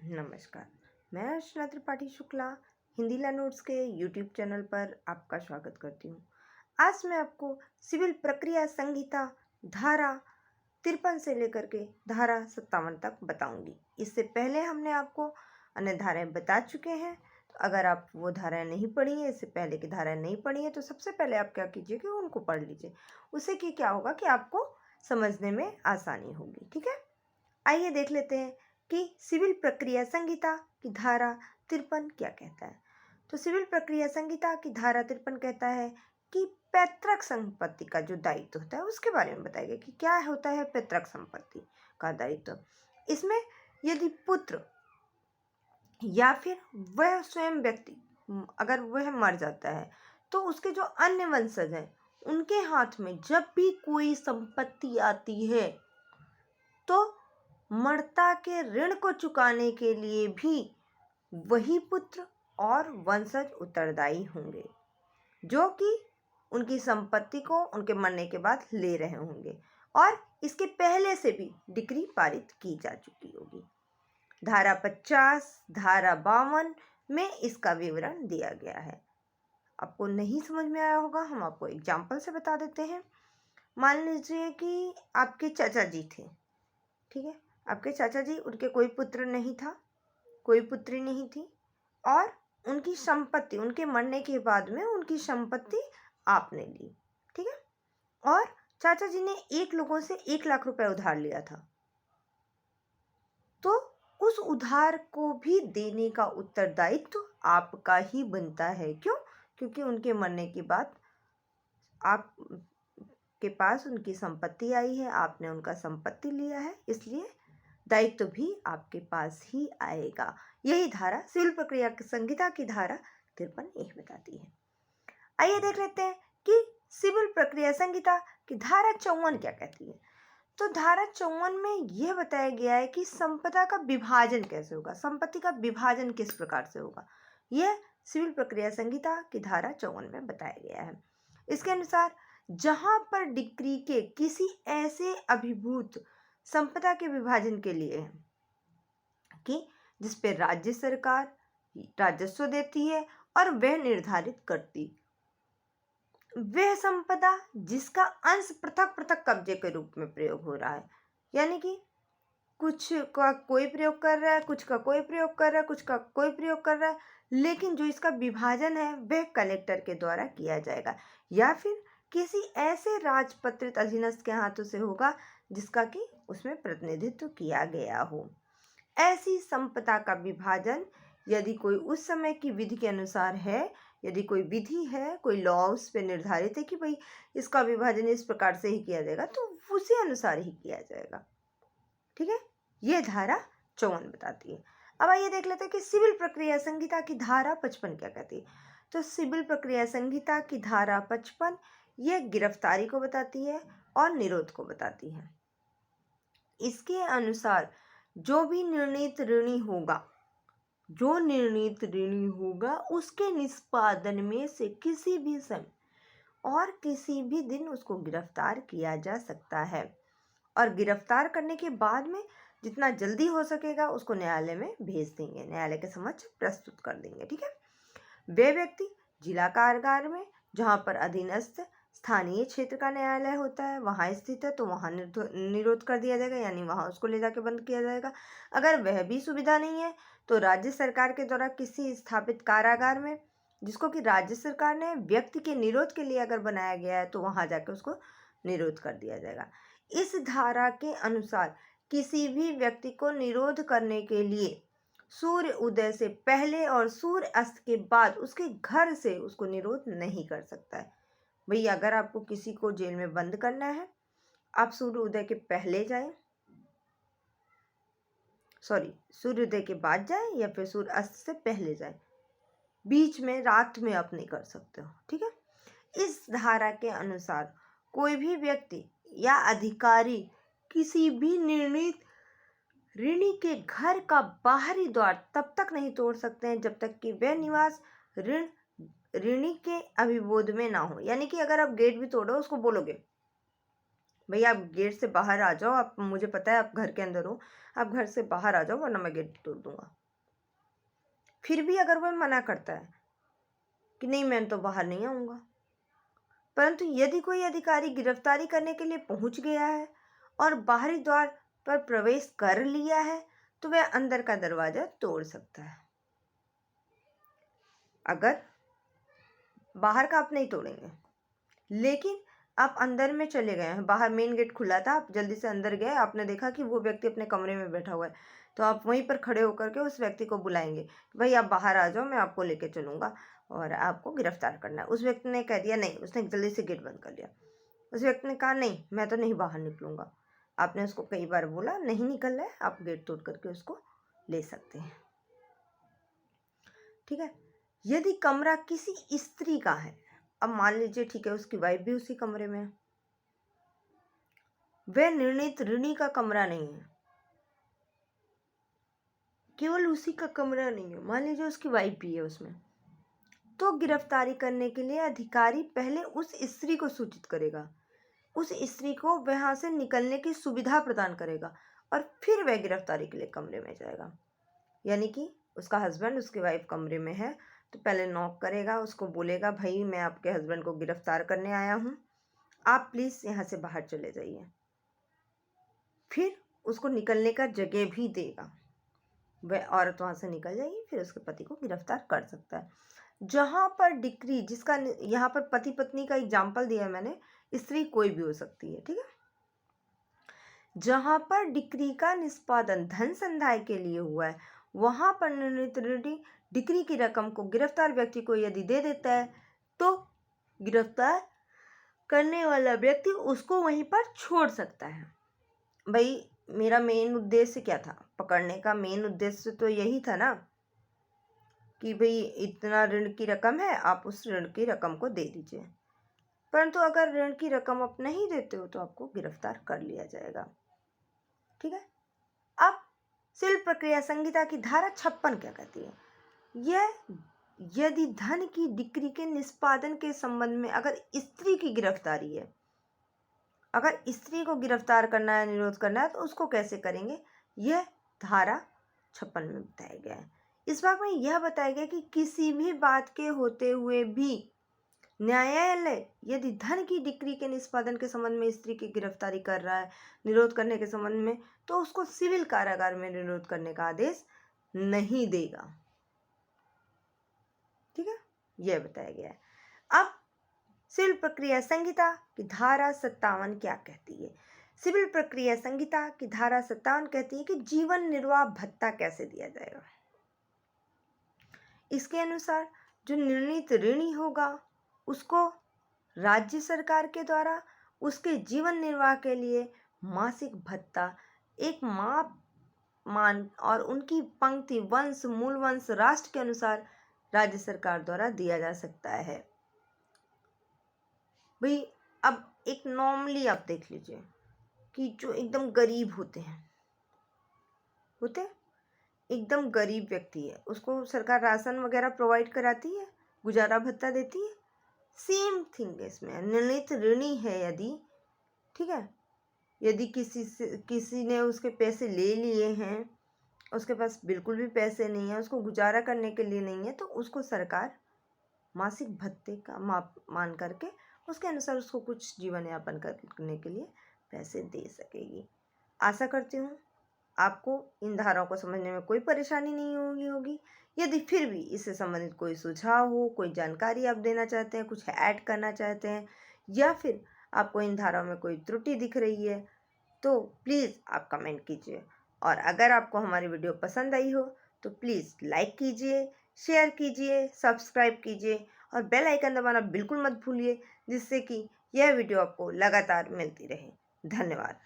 नमस्कार। मैं अर्चना त्रिपाठी शुक्ला हिंदी नोट्स के यूट्यूब चैनल पर आपका स्वागत करती हूँ। आज मैं आपको सिविल प्रक्रिया संहिता धारा 53 से लेकर के धारा 57 तक बताऊंगी। इससे पहले हमने आपको अन्य धाराएं बता चुके हैं, तो अगर आप वो धाराएं नहीं पढ़ी है, इससे पहले की धाराएं नहीं पढ़ी है, तो सबसे पहले आप क्या कीजिए कि उनको पढ़ लीजिए। उससे कि क्या होगा कि आपको समझने में आसानी होगी। ठीक है, आइए देख लेते हैं कि सिविल प्रक्रिया संहिता की धारा 53 क्या कहता है। तो सिविल प्रक्रिया संहिता की धारा 53 कहता है कि पैतृक संपत्ति का जो दायित्व होता है उसके बारे में बताएगा कि क्या होता है पैतृक संपत्ति का दायित्व। इसमें यदि पुत्र या फिर वह स्वयं व्यक्ति अगर वह मर जाता है तो उसके जो अन्य वंशज हैं उनके हाथ में जब भी कोई संपत्ति आती है तो मर्ता के ऋण को चुकाने के लिए भी वही पुत्र और वंशज उत्तरदायी होंगे, जो कि उनकी संपत्ति को उनके मरने के बाद ले रहे होंगे और इसके पहले से भी डिक्री पारित की जा चुकी होगी। धारा 50, धारा 52 में इसका विवरण दिया गया है। आपको नहीं समझ में आया होगा, हम आपको एग्जाम्पल से बता देते हैं। मान लीजिए कि आपके चाचा जी थे, ठीक है, आपके चाचा जी, उनके कोई पुत्र नहीं था, कोई पुत्री नहीं थी और उनकी संपत्ति उनके मरने के बाद में उनकी संपत्ति आपने ली। ठीक है, और चाचा जी ने एक लोगों से 1 लाख रुपए उधार लिया था, तो उस उधार को भी देने का उत्तरदायित्व तो आपका ही बनता है। क्यों? क्योंकि उनके मरने के बाद आप के पास उनकी संपत्ति आई है, आपने उनका संपत्ति लिया है, इसलिए दायित्व भी आपके पास ही आएगा। यही धारा सिविल प्रक्रिया संहिता की धारा 53 बताती है। आइए देख लेते हैं कि सिविल प्रक्रिया संहिता की धारा 54 क्या कहती है। तो धारा 54 में यह बताया गया है कि संपदा का विभाजन कैसे होगा, संपत्ति का विभाजन किस प्रकार से होगा, यह सिविल प्रक्रिया संहिता की धारा 54 में बताया गया है। इसके अनुसार जहां पर डिक्री के किसी ऐसे अभिभूत संपदा के विभाजन के लिए है कि जिस पे राज्य सरकार राजस्व देती है और वह निर्धारित करती, वह संपदा जिसका अंश पृथक पृथक कब्जे के रूप में प्रयोग हो रहा है, यानी कि कुछ का कोई प्रयोग कर रहा है, कुछ का कोई प्रयोग कर रहा है, कुछ का कोई प्रयोग कर रहा है, लेकिन जो इसका विभाजन है वह कलेक्टर के द्वारा किया जाएगा या फिर किसी ऐसे राजपत्रित अधीनस्थ के हाथों से होगा जिसका कि उसमें प्रतिनिधित्व किया गया हो। ऐसी संपदा का विभाजन यदि कोई उस समय की विधि के अनुसार है, यदि कोई विधि है, कोई लॉ उस पर निर्धारित है कि भाई इसका विभाजन इस प्रकार से ही किया जाएगा, तो उसी अनुसार ही किया जाएगा। ठीक है, ये धारा 54 बताती है। अब आइए देख लेते हैं कि सिविल प्रक्रिया संहिता की धारा 55 क्या कहती है। तो सिविल प्रक्रिया संहिता की धारा 55 यह गिरफ्तारी को बताती है और निरोध को बताती है। इसके अनुसार जो भी निर्णीत ऋणी होगा उसके निष्पादन में से किसी भी समय और किसी भी दिन उसको गिरफ्तार किया जा सकता है और गिरफ्तार करने के बाद में जितना जल्दी हो सकेगा उसको न्यायालय में भेज देंगे, न्यायालय के समक्ष प्रस्तुत कर देंगे। ठीक है, वे व्यक्ति जिला कारागार में जहाँ पर अधीनस्थ स्थानीय क्षेत्र का न्यायालय होता है वहाँ स्थित है तो वहाँ निरोध कर दिया जाएगा, यानी वहाँ उसको ले जाके बंद किया जाएगा। अगर वह भी सुविधा नहीं है तो राज्य सरकार के द्वारा किसी स्थापित कारागार में, जिसको कि राज्य सरकार ने व्यक्ति के निरोध के लिए अगर बनाया गया है, तो वहाँ जाके उसको निरोध कर दिया जाएगा। इस धारा के अनुसार किसी भी व्यक्ति को निरोध करने के लिए सूर्य उदय से पहले और सूर्य अस्त के बाद उसके घर से उसको निरोध नहीं कर सकता है। भैया अगर आपको किसी को जेल में बंद करना है, आप सूर्य उदय के पहले जाएं, सूर्य उदय के बाद जाएं या फिर सूर्य अस्त से पहले जाएं, बीच में रात में आप नहीं कर सकते हो। ठीक है, इस धारा के अनुसार कोई भी व्यक्ति या अधिकारी किसी भी निर्णीत ऋणी के घर का बाहरी द्वार तब तक नहीं तोड़ सकते हैं जब तक कि वह निवास ऋणी के अभिबोध में ना हो। यानी कि अगर आप गेट भी तोड़ो, उसको बोलोगे भाई आप गेट से बाहर आ जाओ, आप, मुझे पता है आप घर के अंदर हो, आप घर से बाहर आ जाओ वरना मैं गेट तोड़ दूंगा। फिर भी अगर वह मना करता है कि नहीं मैं तो बाहर नहीं आऊँगा, परंतु यदि कोई अधिकारी गिरफ्तारी करने के लिए पहुंच गया है और बाहरी द्वार पर प्रवेश कर लिया है तो वह अंदर का दरवाजा तोड़ सकता है। अगर बाहर का आप नहीं तोड़ेंगे, लेकिन आप अंदर में चले गए हैं, बाहर मेन गेट खुला था, आप जल्दी से अंदर गए, आपने देखा कि वो व्यक्ति अपने कमरे में बैठा हुआ है, तो आप वहीं पर खड़े होकर के उस व्यक्ति को बुलाएंगे, भाई आप बाहर आ जाओ, मैं आपको लेके चलूँगा और आपको गिरफ्तार करना है। उस व्यक्ति ने कह दिया नहीं, उसने जल्दी से गेट बंद कर लिया। उस व्यक्ति ने कहा नहीं मैं तो नहीं बाहर निकलूँगा। आपने उसको कई बार बोला नहीं निकल रहा है, आप गेट तोड़ करके उसको ले सकते हैं। ठीक है। यदि कमरा किसी स्त्री का है, अब मान लीजिए ठीक है उसकी वाइफ भी उसी कमरे में है, वह निर्णित ऋणी का कमरा नहीं है, केवल उसी का कमरा नहीं है, मान लीजिए उसकी वाइफ भी है उसमें, तो गिरफ्तारी करने के लिए अधिकारी पहले उस स्त्री को सूचित करेगा, उस स्त्री को वहां से निकलने की सुविधा प्रदान करेगा और फिर वह गिरफ्तारी के लिए कमरे में जाएगा। यानी कि उसका हस्बैंड उसकी वाइफ कमरे में है तो पहले नॉक करेगा, उसको बोलेगा भाई मैं आपके हस्बैंड को गिरफ्तार करने आया हूँ, आप प्लीज़ यहाँ से बाहर चले जाइए। फिर उसको निकलने का जगह भी देगा, वह औरत वहाँ से निकल जाएगी, फिर उसके पति को गिरफ्तार कर सकता है। जहाँ पर डिक्री, जिसका यहाँ पर पति पत्नी का एग्जाम्पल दिया है मैंने, स्त्री कोई भी हो सकती है, ठीक है। जहाँ पर डिक्री का निष्पादन धन संदाय के लिए हुआ है वहाँ पर निर्णित डिक्री की रकम को गिरफ्तार व्यक्ति को यदि दे देता है तो गिरफ्तार करने वाला व्यक्ति उसको वहीं पर छोड़ सकता है। भाई मेरा मेन उद्देश्य क्या था, पकड़ने का मेन उद्देश्य तो यही था ना कि भाई इतना ऋण की रकम है, आप उस ऋण की रकम को दे दीजिए, परंतु अगर ऋण की रकम आप नहीं देते हो तो आपको गिरफ्तार कर लिया जाएगा। ठीक है। अब सिविल प्रक्रिया संहिता की धारा 56 क्या कहती है, यह यदि धन की डिक्री के निष्पादन के संबंध में अगर स्त्री की गिरफ्तारी है, अगर स्त्री को गिरफ्तार करना है, निरोध करना है, तो उसको कैसे करेंगे, यह धारा 56 में बताया गया है। इस भाग में यह बताया गया कि किसी भी बात के होते हुए भी न्यायालय यदि धन की डिक्री के निष्पादन के संबंध में स्त्री की गिरफ्तारी कर रहा है, निरोध करने के संबंध में, तो उसको सिविल कारागार में निरोध करने का आदेश नहीं देगा। ठीक है, यह बताया गया है। अब सिविल प्रक्रिया संहिता की धारा 57 क्या कहती है, सिविल प्रक्रिया संहिता की धारा 57 कहती है कि जीवन निर्वाह भत्ता कैसे दिया जाएगा। इसके अनुसार जो निर्णित ऋणी होगा उसको राज्य सरकार के द्वारा उसके जीवन निर्वाह के लिए मासिक भत्ता एक माप मान और उनकी पंक्ति वंश मूल वंश राष्ट्र के अनुसार राज्य सरकार द्वारा दिया जा सकता है। भाई अब एक नॉर्मली आप देख लीजिए कि जो एकदम गरीब होते एकदम गरीब व्यक्ति है, उसको सरकार राशन वगैरह प्रोवाइड कराती है, गुजारा भत्ता देती है, सेम थिंग इसमें निर्णित ऋणी है यदि, ठीक है, यदि किसी ने उसके पैसे ले लिए हैं, उसके पास बिल्कुल भी पैसे नहीं है, उसको गुजारा करने के लिए नहीं है, तो उसको सरकार मासिक भत्ते का माप मान करके उसके अनुसार उसको कुछ जीवन यापन करने के लिए पैसे दे सकेगी। आशा करती हूँ आपको इन धाराओं को समझने में कोई परेशानी नहीं होगी। यदि फिर भी इससे संबंधित कोई सुझाव हो, कोई जानकारी आप देना चाहते हैं, कुछ ऐड करना चाहते हैं, या फिर आपको इन धाराओं में कोई त्रुटि दिख रही है तो प्लीज़ आप कमेंट कीजिए। और अगर आपको हमारी वीडियो पसंद आई हो तो प्लीज़ लाइक कीजिए, शेयर कीजिए, सब्सक्राइब कीजिए और बेल आइकन दबाना बिल्कुल मत भूलिए, जिससे कि यह वीडियो आपको लगातार मिलती रहे। धन्यवाद।